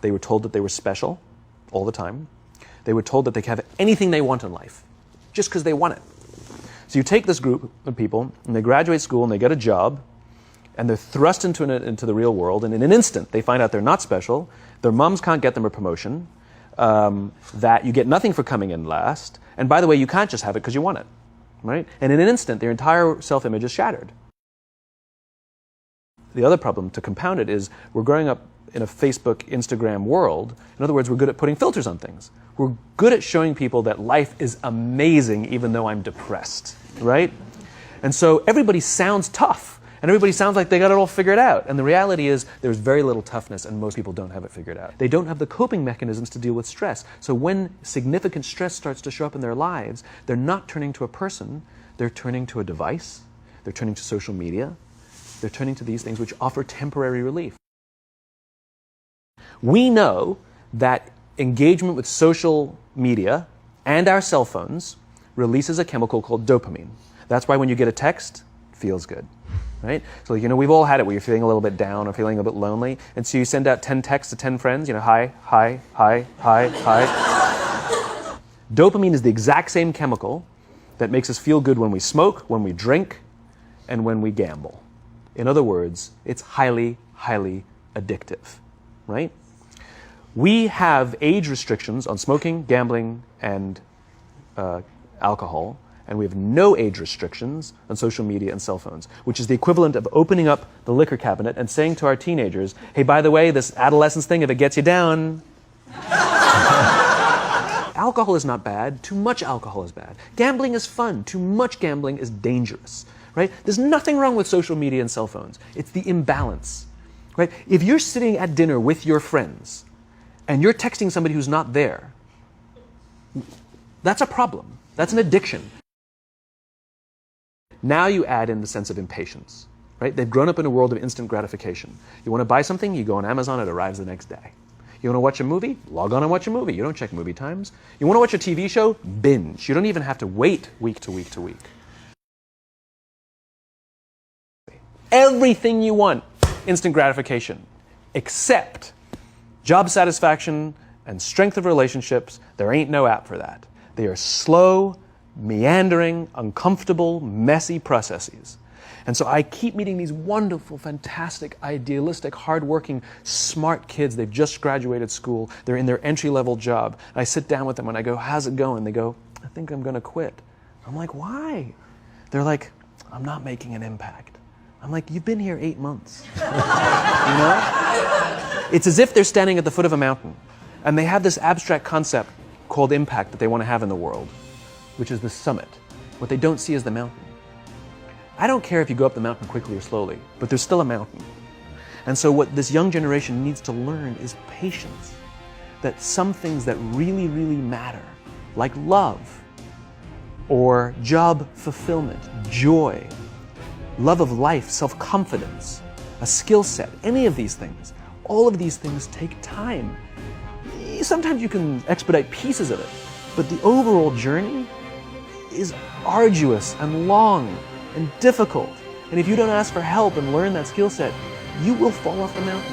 They were told that they were special all the time. They were told that they could have anything they want in life, just because they want it. So you take this group of people, and they graduate school, and they get a job, and they're thrust into the real world, and in an instant, they find out they're not special, their moms can't get them a promotion, that you get nothing for coming in last, and by the way, you can't just have it because you want it, right? And in an instant, their entire self-image is shattered. The other problem, to compound it, is we're growing up in a Facebook, Instagram world. In other words, we're good at putting filters on things. We're good at showing people that life is amazing even though I'm depressed, right? And so everybody sounds tough, and everybody sounds like they got it all figured out. And the reality is there's very little toughness, and most people don't have it figured out. They don't have the coping mechanisms to deal with stress. So when significant stress starts to show up in their lives, they're not turning to a person, they're turning to a device, they're turning to social media, they're turning to these things which offer temporary relief. We know that engagement with social media and our cell phones releases a chemical called dopamine. That's why when you get a text, it feels good, right? So, we've all had it where you're feeling a little bit down or feeling a bit lonely, and so you send out 10 texts to 10 friends, hi, hi, hi, hi, hi. Dopamine is the exact same chemical that makes us feel good when we smoke, when we drink, and when we gamble. In other words, it's highly, highly addictive, right? We have age restrictions on smoking, gambling, and alcohol, and we have no age restrictions on social media and cell phones, which is the equivalent of opening up the liquor cabinet and saying to our teenagers, hey, by the way, this adolescence thing, if it gets you down. Alcohol is not bad. Too much alcohol is bad. Gambling is fun. Too much gambling is dangerous. Right? There's nothing wrong with social media and cell phones. It's the imbalance. Right? If you're sitting at dinner with your friends and you're texting somebody who's not there, that's a problem. That's an addiction. Now you add in the sense of impatience. Right? They've grown up in a world of instant gratification. You want to buy something, you go on Amazon, it arrives the next day. You want to watch a movie? Log on and watch a movie. You don't check movie times. You want to watch a TV show? Binge. You don't even have to wait week to week to week. Everything you want, instant gratification, except job satisfaction and strength of relationships. There ain't no app for that. They are slow, meandering, uncomfortable, messy processes. And so I keep meeting these wonderful, fantastic, idealistic, hardworking, smart kids. They've just graduated school. They're in their entry-level job. And I sit down with them and I go, how's it going? They go, I think I'm going to quit. I'm like, why? They're like, I'm not making an impact. I'm like, you've been here 8 months. It's as if they're standing at the foot of a mountain and they have this abstract concept called impact that they want to have in the world, which is the summit. What they don't see is the mountain. I don't care if you go up the mountain quickly or slowly, but there's still a mountain. And so what this young generation needs to learn is patience. That some things that really, really matter, like love, or job fulfillment, joy, love of life, self-confidence, a skill set, any of these things, all of these things take time. Sometimes you can expedite pieces of it, but the overall journey is arduous and long and difficult. And if you don't ask for help and learn that skill set, you will fall off the mountain.